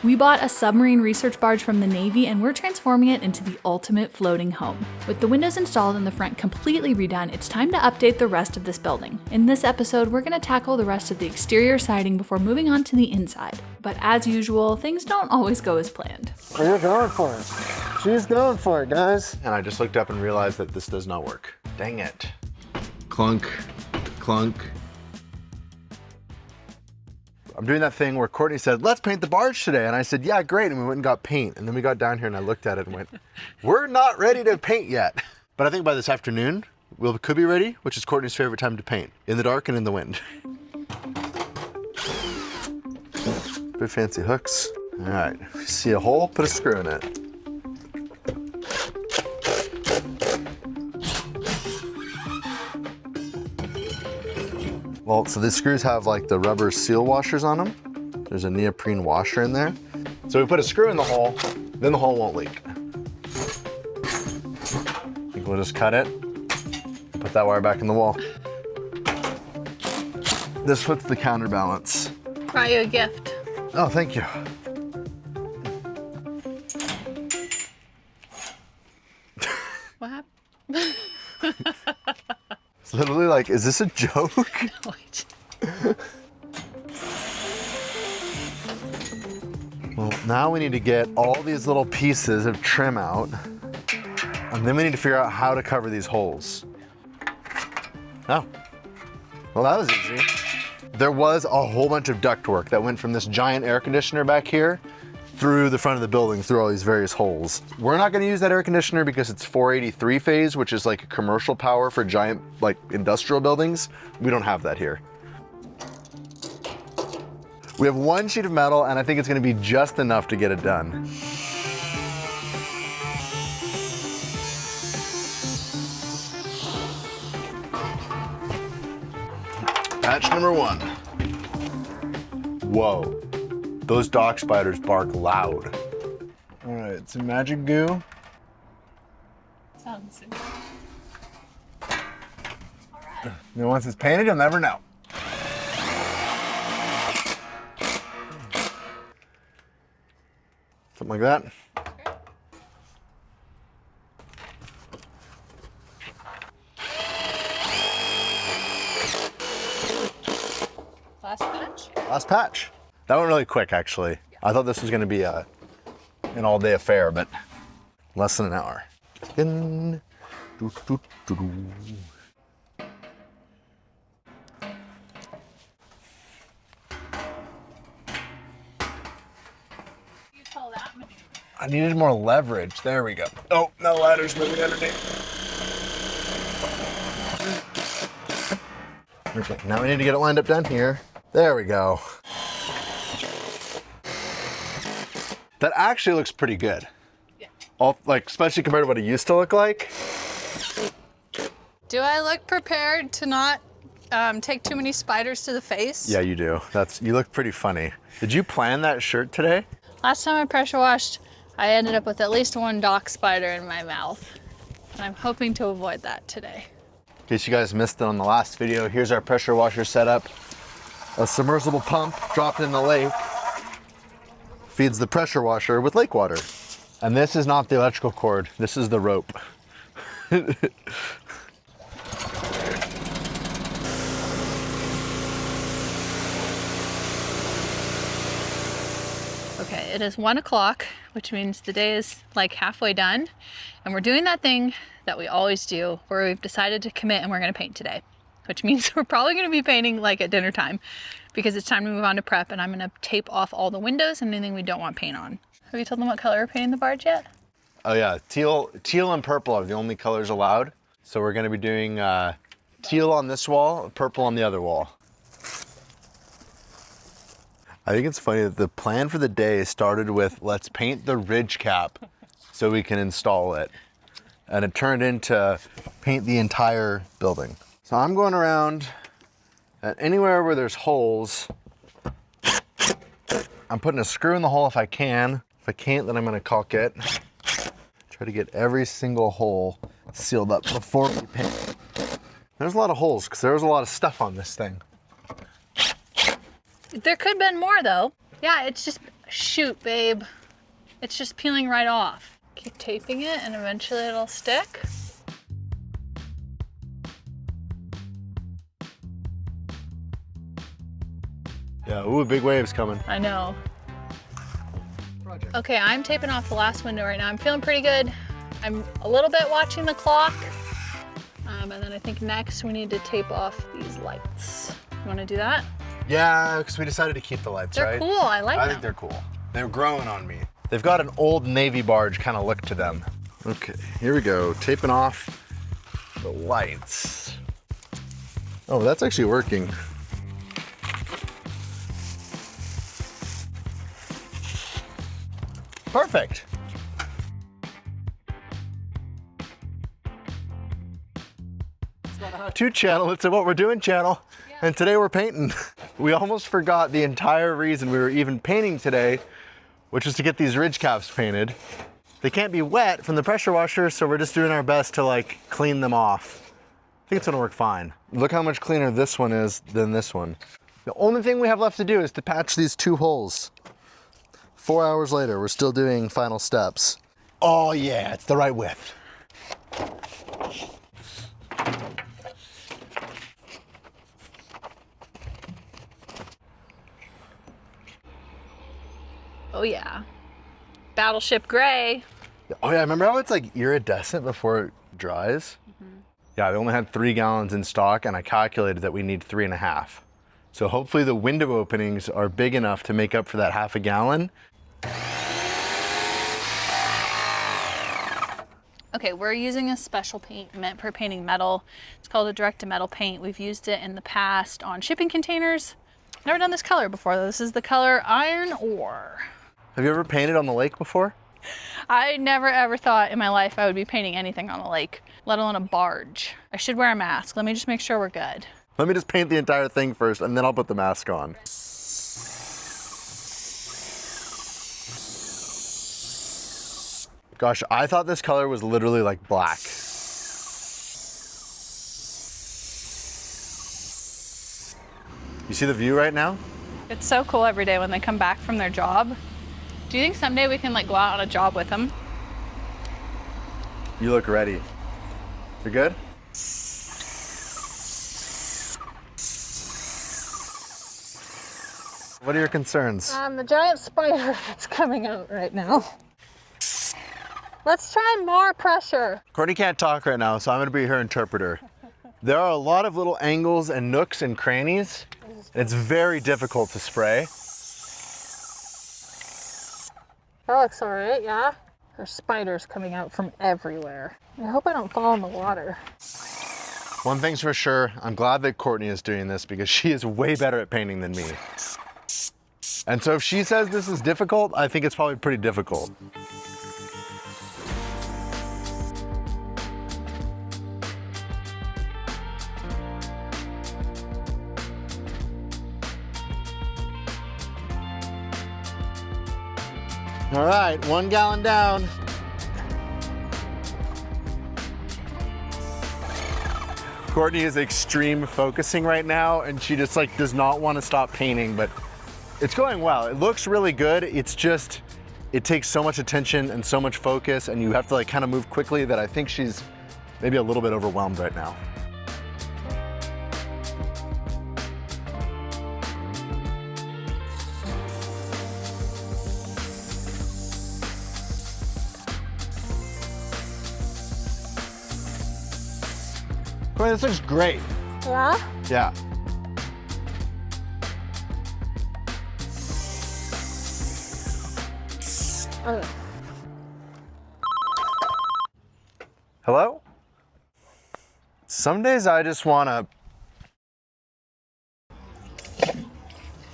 We bought a submarine research barge from the Navy and we're transforming it into the ultimate floating home. With the windows installed and the front completely redone, it's time to update the rest of this building. In this episode, we're going to tackle the rest of the exterior siding before moving on to the inside. But as usual, things don't always go as planned. You're going for it. She's going for it, guys. And I just looked up and realized that this does not work. Dang it. Clunk, clunk. I'm doing that thing where Courtney said, let's paint the barge today. And I said, yeah, great. And we went and got paint. And then we got down here and I looked at it and went, we're not ready to paint yet. But I think by this afternoon, we could be ready, which is Courtney's favorite time to paint, in the dark and in the wind. Big fancy hooks. All right, if you see a hole, put a screw in it. Well, so these screws have like the rubber seal washers on them. There's a neoprene washer in there. So we put a screw in the hole, then the hole won't leak. I think we'll just cut it, put that wire back in the wall. This puts the counterbalance. Brought you a gift. Oh, thank you. What happened? It's literally like, is this a joke? What? Well, now we need to get all these little pieces of trim out, and then we need to figure out how to cover these holes. Oh, well, that was easy. There was a whole bunch of ductwork that went from this giant air conditioner back here through the front of the building, through all these various holes. We're not gonna use that air conditioner because it's 483 phase, which is like a commercial power for giant, like industrial buildings. We don't have that here. We have one sheet of metal and I think it's gonna be just enough to get it done. Patch number one. Whoa. Those dock spiders bark loud. All right, some magic goo. Sounds simple. All right. And once it's painted, you'll never know. Something like that. Last patch? Last patch. That went really quick, actually. I thought this was gonna be an all-day affair, but less than an hour. In. Do, do, do, do. You call that maneuver? I needed more leverage. There we go. Oh, no ladder's moving underneath. Okay, now we need to get it lined up down here. There we go. That actually looks pretty good. Yeah. Like, especially compared to what it used to look like. Do I look prepared to not take too many spiders to the face? Yeah, you do. You look pretty funny. Did you plan that shirt today? Last time I pressure washed, I ended up with at least one dock spider in my mouth. And I'm hoping to avoid that today. In case you guys missed it on the last video, here's our pressure washer setup. A submersible pump dropped in the lake feeds the pressure washer with lake water. And this is not the electrical cord, this is the rope. Okay, it is 1 o'clock, which means the day is like halfway done. And we're doing that thing that we always do where we've decided to commit and we're gonna paint today, which means we're probably gonna be painting like at dinner time because it's time to move on to prep and I'm gonna tape off all the windows and anything we don't want paint on. Have you told them what color we're painting the barge yet? Oh yeah, teal and purple are the only colors allowed. So we're gonna be doing teal on this wall, purple on the other wall. I think it's funny that the plan for the day started with, let's paint the ridge cap so we can install it. And it turned into paint the entire building. So I'm going around at anywhere where there's holes. I'm putting a screw in the hole if I can. If I can't, then I'm gonna caulk it. Try to get every single hole sealed up before we paint. There's a lot of holes because there was a lot of stuff on this thing. There could have been more though. Yeah, it's just shoot, babe. It's just peeling right off. Keep taping it and eventually it'll stick. Yeah, ooh, big waves coming. I know. Okay, I'm taping off the last window right now. I'm feeling pretty good. I'm a little bit watching the clock. And then I think next we need to tape off these lights. You wanna do that? Yeah, because we decided to keep the lights, They're right? cool, I like them. I think they're cool. They're growing on me. They've got an old Navy barge kind of look to them. Okay, here we go. Taping off the lights. Oh, that's actually working. Perfect. It's not a how-to channel, it's a what we're doing channel. Yeah. And today we're painting. We almost forgot the entire reason we were even painting today, which was to get these ridge caps painted. They can't be wet from the pressure washer, so we're just doing our best to like clean them off. I think it's gonna work fine. Look how much cleaner this one is than this one. The only thing we have left to do is to patch these 2 holes. 4 hours later, we're still doing final steps. Oh yeah, it's the right width. Oh yeah. Battleship gray. Oh yeah, remember how it's like iridescent before it dries? Mm-hmm. Yeah, we only had 3 gallons in stock and I calculated that we need 3.5. So hopefully the window openings are big enough to make up for that half a gallon. Okay, we're using a special paint meant for painting metal. It's called a direct-to-metal paint. We've used it in the past on shipping containers. Never done this color before though. This is the color Iron Ore. Have you ever painted on the lake before? I never ever thought in my life I would be painting anything on a lake, let alone a barge. I should wear a mask. Let me just make sure we're good. Let me just paint the entire thing first and then I'll put the mask on. Gosh, I thought this color was literally like black. You see the view right now? It's so cool every day when they come back from their job. Do you think someday we can like go out on a job with them? You look ready. You're good? What are your concerns? The giant spider that's coming out right now. Let's try more pressure. Courtney can't talk right now, so I'm gonna be her interpreter. There are a lot of little angles and nooks and crannies. And it's very difficult to spray. That looks all right, yeah? There's spiders coming out from everywhere. I hope I don't fall in the water. One thing's for sure, I'm glad that Courtney is doing this because she is way better at painting than me. And so if she says this is difficult, I think it's probably pretty difficult. All right, 1 gallon down. Courtney is extreme focusing right now and she just like does not want to stop painting, but it's going well. It looks really good. It's just, it takes so much attention and so much focus and you have to like kind of move quickly that I think she's maybe a little bit overwhelmed right now. Courtney, this looks great. Yeah? Yeah. Okay. Hello? Some days I just wanna...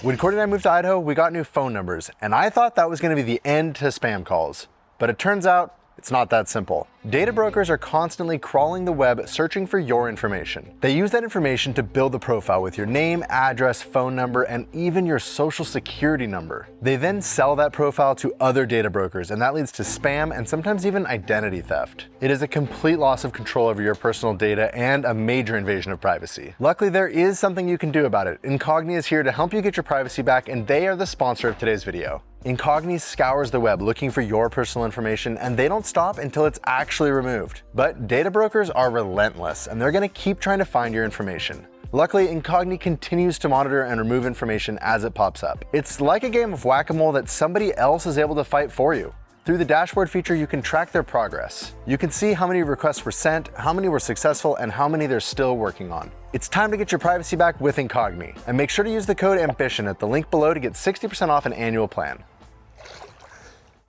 When Courtney and I moved to Idaho, we got new phone numbers, and I thought that was gonna be the end to spam calls. But it turns out, it's not that simple. Data brokers are constantly crawling the web searching for your information. They use that information to build a profile with your name, address, phone number, and even your social security number. They then sell that profile to other data brokers, and that leads to spam and sometimes even identity theft. It is a complete loss of control over your personal data and a major invasion of privacy. Luckily, there is something you can do about it. Incogni is here to help you get your privacy back, and they are the sponsor of today's video. Incogni scours the web looking for your personal information, and they don't stop until it's actually removed. But data brokers are relentless, and they're gonna keep trying to find your information. Luckily, Incogni continues to monitor and remove information as it pops up. It's like a game of whack-a-mole that somebody else is able to fight for you. Through the dashboard feature, you can track their progress. You can see how many requests were sent, how many were successful, and how many they're still working on. It's time to get your privacy back with Incogni, and make sure to use the code AMBITION at the link below to get 60% off an annual plan.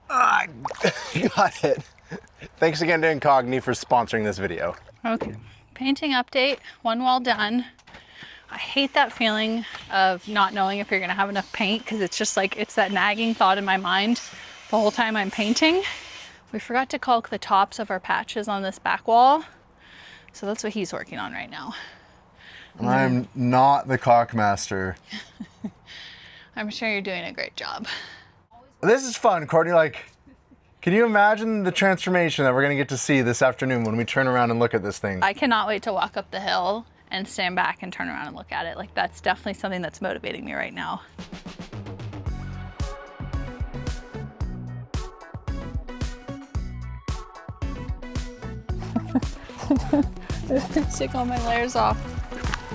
Got it. Thanks again to Incogni for sponsoring this video. Okay, painting update, one wall done. I hate that feeling of not knowing if you're gonna have enough paint, because it's just like, it's that nagging thought in my mind the whole time I'm painting. We forgot to caulk the tops of our patches on this back wall, so that's what he's working on right now. I'm not the caulk master. I'm sure you're doing a great job. This is fun, Courtney. Like, can you imagine the transformation that we're gonna get to see this afternoon when we turn around and look at this thing? I cannot wait to walk up the hill and stand back and turn around and look at it. Like, that's definitely something that's motivating me right now. Take all my layers off.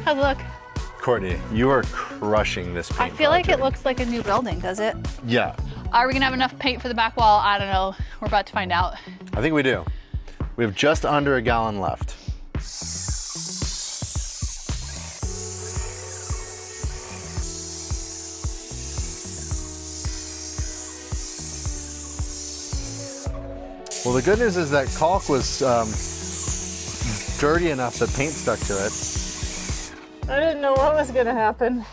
How'd it look? Courtney, you are crushing this paint I feel like project. it looks like a new building, does it? Yeah, Are we gonna have enough paint for the back wall? I don't know. We're about to find out. I think we do. We have just under a gallon left. Well, the good news is that caulk was dirty enough that paint stuck to it. I didn't know what was gonna happen.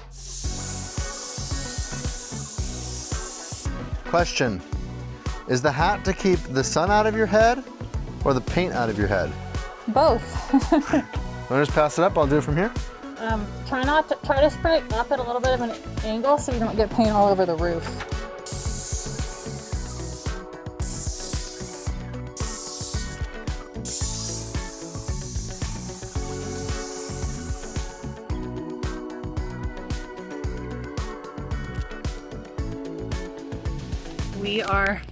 Question, is the hat to keep the sun out of your head or the paint out of your head? Both. Wanna just pass it up? I'll do it from here. Try to spray it up at a little bit of an angle so you don't get paint all over the roof. We are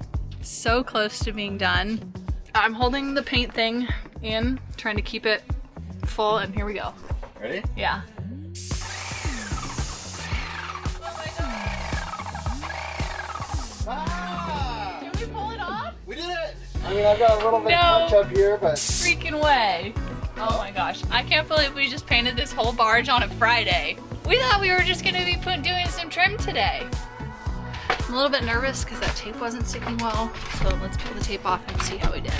so close to being done. I'm holding the paint thing in, trying to keep it full, and here we go. Ready? Yeah. Ah! Can we pull it off? We did it! I mean, I've got a little bit of touch up here, but... Freaking way. Oh my gosh. I can't believe we just painted this whole barge on a Friday. We thought we were just gonna be doing some trim today. I'm a little bit nervous because that tape wasn't sticking well. So let's peel the tape off and see how we did.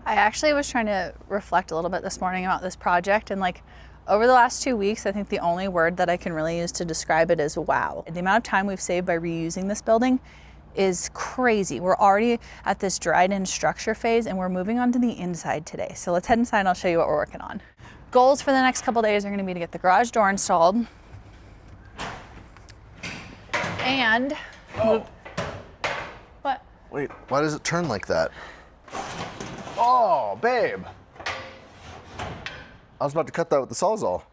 I actually was trying to reflect a little bit this morning about this project, and like over the last 2 weeks, I think the only word that I can really use to describe it is wow. The amount of time we've saved by reusing this building is crazy. We're already at this dried in structure phase and we're moving on to the inside today. So let's head inside and I'll show you what we're working on. Goals for the next couple days are gonna be to get the garage door installed and What? Wait, why does it turn like that? Oh, babe. I was about to cut that with the Sawzall.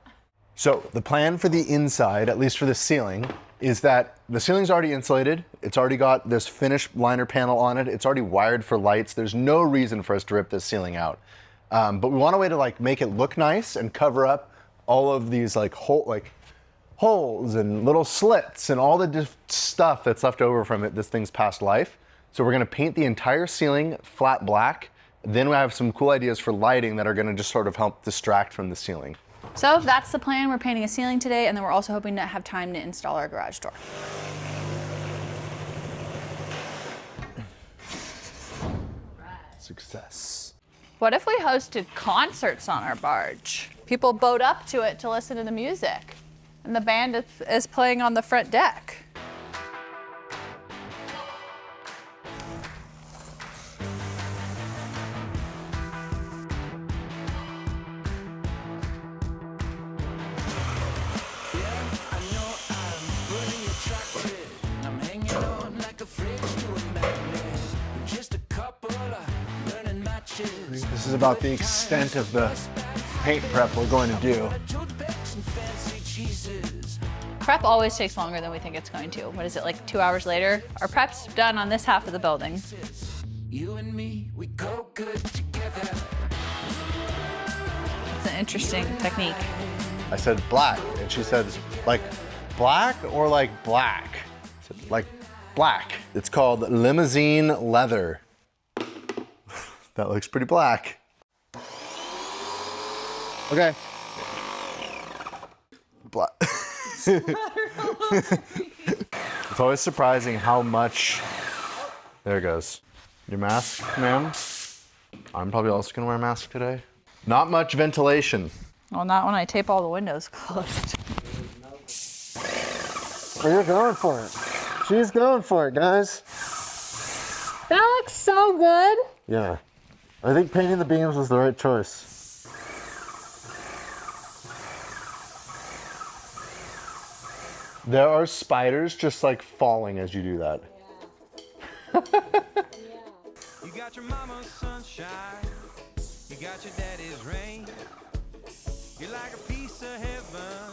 So the plan for the inside, at least for the ceiling, is that the ceiling's already insulated. It's already got this finished liner panel on it. It's already wired for lights. There's no reason for us to rip this ceiling out. But we want a way to like make it look nice and cover up all of these holes and little slits and all the stuff that's left over from this thing's past life. So we're gonna paint the entire ceiling flat black. Then we have some cool ideas for lighting that are gonna just sort of help distract from the ceiling. So that's the plan. We're painting a ceiling today, and then we're also hoping to have time to install our garage door. Success. What if we hosted concerts on our barge? People boat up to it to listen to the music, and the band is playing on the front deck. This is about the extent of the paint prep we're going to do. Prep always takes longer than we think it's going to. What is it, like 2 hours later? Our prep's done on this half of the building. You and me, we go good together. It's an interesting technique. I said black, and she said, like black or like black? I said, like black. It's called limousine leather. That looks pretty black. Okay. Black. It's always surprising how much. There it goes. Your mask, ma'am. I'm probably also gonna wear a mask today. Not much ventilation. Well, not when I tape all the windows closed. Well, you're going for it. She's going for it, guys. That looks so good. Yeah. I think painting the beams was the right choice. There are spiders just like falling as you do that. You got your mama's sunshine. You got your daddy's rain. You're like a piece of heaven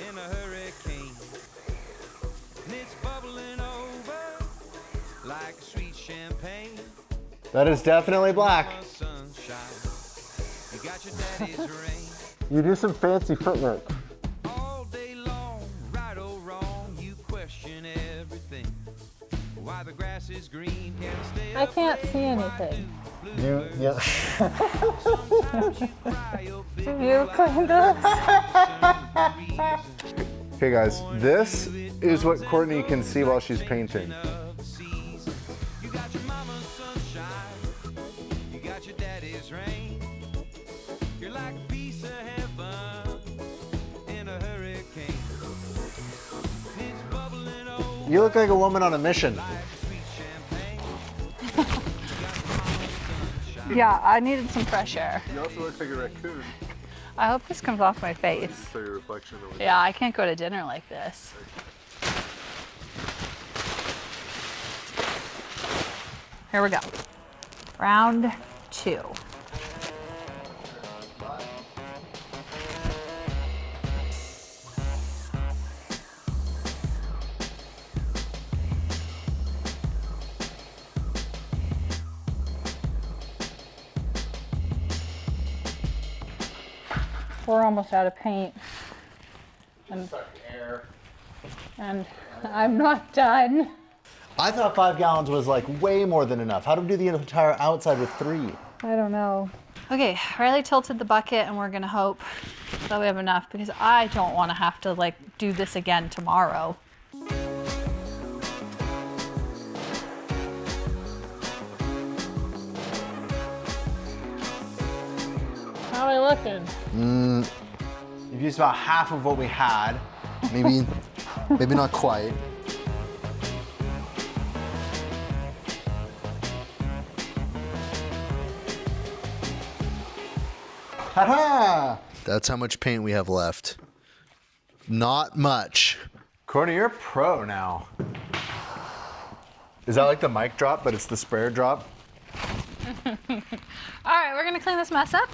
in a hurricane. And it's bubbling over like sweet champagne. That is definitely black. Sunshine. You got your daddy's rain. You do some fancy footwork. All day long, right or wrong, you question everything. Why the grass is green, can it stay I can't see anything. Yeah. You kind of. Okay guys, this is what Courtney can see while she's painting. You got your mama's sunshine. You got your daddy's rain. You're like a piece of heaven in a hurricane. It's bubbling over You look like a woman on a mission. like sweet champagne. Yeah, I needed some fresh air. You also look like a raccoon. I hope this comes off my face. So your reflection of Yeah, I can't go to dinner like this. Here we go. Round 2. We're almost out of paint. And I'm not done. I thought 5 gallons was like way more than enough. How do we do the entire outside with 3? I don't know. Okay, Riley tilted the bucket and we're gonna hope that we have enough because I don't want to have to like do this again tomorrow. How are we looking? You've used about half of what we had. Maybe, maybe not quite. Ha-ha! That's how much paint we have left. Not much. Courtney, you're a pro now. Is that like the mic drop, but it's the sprayer drop? All right, we're gonna clean this mess up,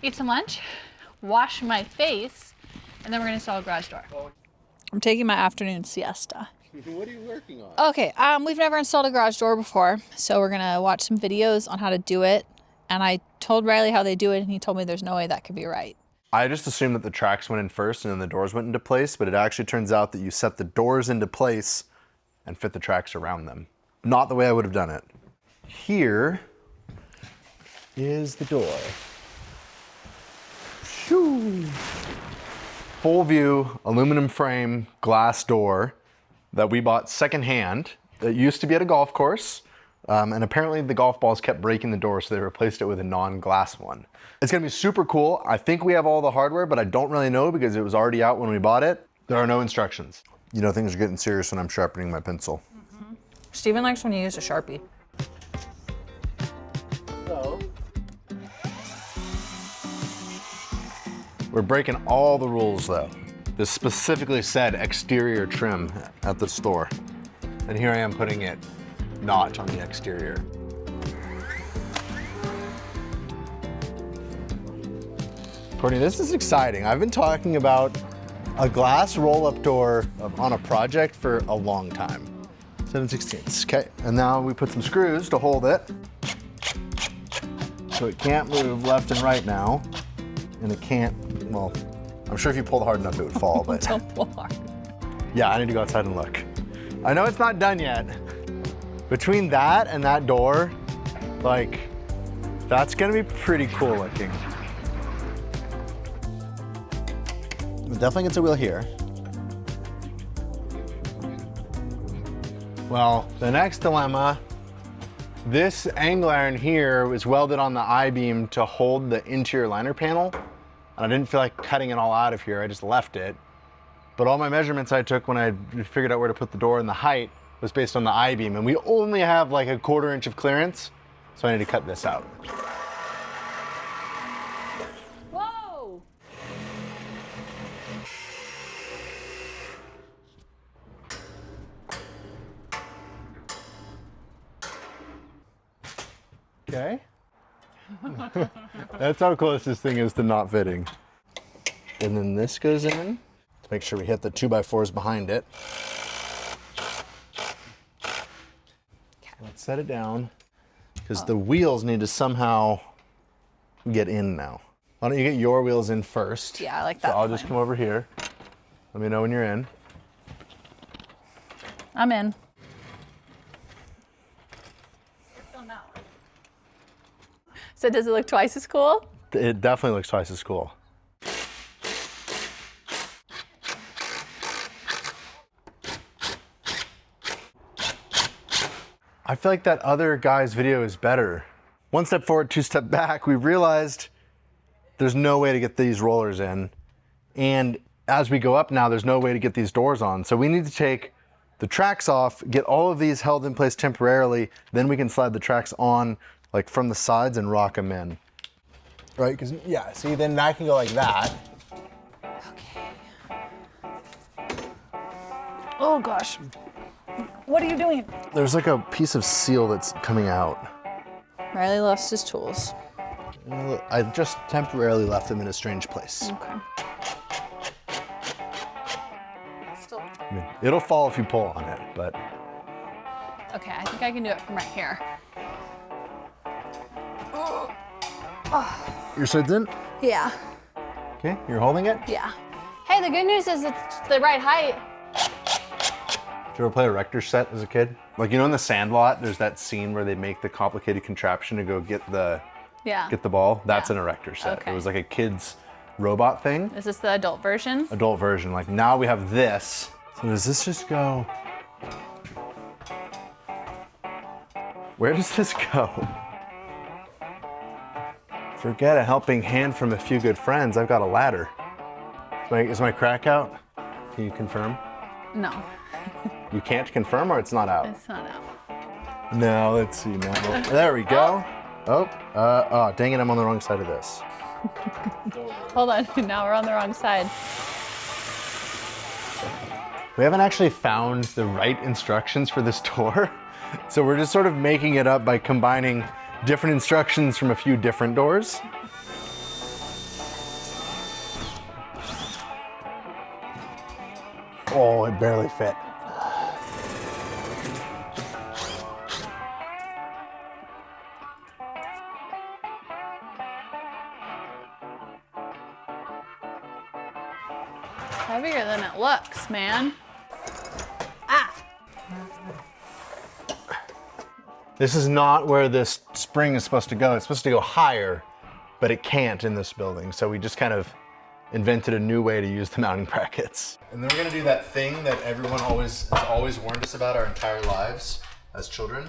eat some lunch, wash my face, and then we're gonna install a garage door. I'm taking my afternoon siesta. What are you working on? Okay, we've never installed a garage door before, so we're gonna watch some videos on how to do it. And I told Riley how they do it, and he told me there's no way that could be right. I just assumed that the tracks went in first and then the doors went into place, but it actually turns out that you set the doors into place and fit the tracks around them. Not the way I would have done it. Here is the door. Woo! Full view aluminum frame glass door that we bought secondhand. It used to be at a golf course, and apparently the golf balls kept breaking the door, so they replaced it with a non-glass one. It's gonna be super cool. I think we have all the hardware, but I don't really know because it was already out when we bought it. There are no instructions. You know things are getting serious when I'm sharpening my pencil. Steven likes when you use a Sharpie. We're breaking all the rules though. This specifically said exterior trim at the store. And here I am putting it not on the exterior. Courtney, this is exciting. I've been talking about a glass roll-up door on a project for a long time. 7/16. Okay, and now we put some screws to hold it. So it can't move left and right now. And it can't, well, I'm sure if you pulled hard enough it would fall, but. Don't pull hard. Yeah, I need to go outside and look. I know it's not done yet. Between that and that door, like, that's gonna be pretty cool looking. It definitely gets a wheel here. Well, the next dilemma, this angle iron here was welded on the I-beam to hold the interior liner panel. And I didn't feel like cutting it all out of here, I just left it. But all my measurements I took when I figured out where to put the door and the height was based on the I-beam, and we only have like a 1/4 inch of clearance, so I need to cut this out. Whoa! Okay. That's how close this thing is to not fitting. And then this goes in to make sure we hit the 2x4s behind it. Let's set it down because the wheels need to somehow get in now. Why don't you get your wheels in first? Yeah, I like that So I'll plan. just come over here. Let me know when you're in. I'm in. So does it look twice as cool? It definitely looks twice as cool. I feel like that other guy's video is better. One step forward, 2 step back, we realized there's no way to get these rollers in. And as we go up now, there's no way to get these doors on. So we need to take the tracks off, get all of these held in place temporarily, then we can slide the tracks on like from the sides and rock them in. Right, because yeah, see, then I can go like that. Okay. Oh gosh. What are you doing? There's like a piece of seal that's coming out. Riley lost his tools. I just temporarily left them in a strange place. Okay. Still. I mean, it'll fall if you pull on it, but. Okay, I think I can do it from right here. Your side's in? Yeah. Okay, you're holding it? Yeah. Hey, the good news is it's the right height. Did you ever play a Rector set as a kid? Like, you know in the Sandlot, there's that scene where they make the complicated contraption to go get the ball? That's Yeah. an Erector set. Okay. It was like a kid's robot thing. Is this the adult version? Adult version. Like now we have this. So does this just go? Where does this go? Forget a helping hand from a few good friends. I've got a ladder. Is my crack out? Can you confirm? No, You can't confirm or it's not out? it's not out. No, let's see now. There we go. Oh, dang it, I'm on the wrong side of this. Hold on, now we're on the wrong side. We haven't actually found the right instructions for this door. So we're just sort of making it up by combining different instructions from a few different doors. Oh, it barely fit. Heavier than it looks, man. This is not where this spring is supposed to go. It's supposed to go higher, but it can't in this building. So we just kind of invented a new way to use the mounting brackets. And then we're gonna do that thing that everyone has always warned us about our entire lives as children,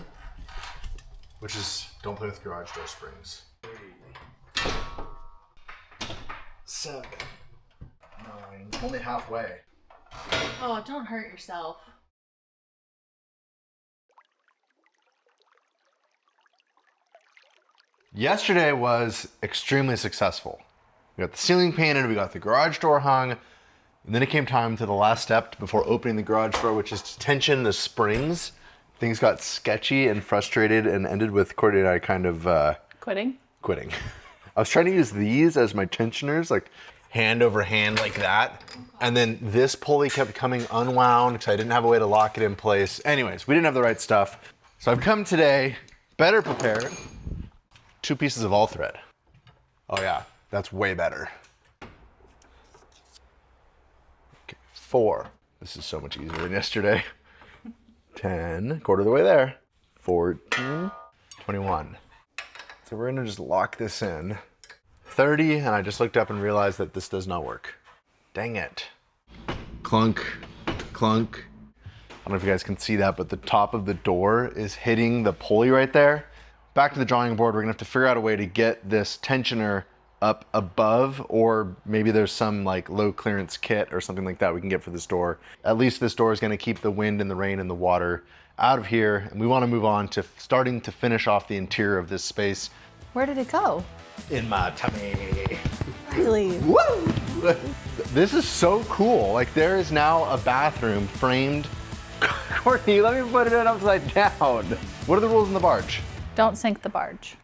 which is don't play with garage door springs. 3, 7, 9, only halfway. Oh, don't hurt yourself. Yesterday was extremely successful. We got the ceiling painted, we got the garage door hung, and then it came time to the last step before opening the garage door, which is to tension the springs. Things got sketchy and frustrated and ended with Courtney and I kind of Quitting? quitting. I was trying to use these as my tensioners, like hand over hand like that. And then this pulley kept coming unwound because I didn't have a way to lock it in place. Anyways, we didn't have the right stuff. So I've come today better prepared. 2 pieces of all thread. Oh yeah, that's way better. Okay, 4. This is so much easier than yesterday. 10, quarter of the way there. 14, 21. So we're gonna just lock this in. 30, and I just looked up and realized that this does not work. Dang it. Clunk, clunk. I don't know if you guys can see that, but the top of the door is hitting the pulley right there. Back to the drawing board, we're gonna have to figure out a way to get this tensioner up above, or maybe there's some like low clearance kit or something like that we can get for this door. At least this door is gonna keep the wind and the rain and the water out of here, and we wanna move on to starting to finish off the interior of this space. Where did it go? In my tummy. Really? Woo! This is so cool. Like there is now a bathroom framed. Courtney, let me put it upside down. What are the rules in the barge? Don't sink the barge.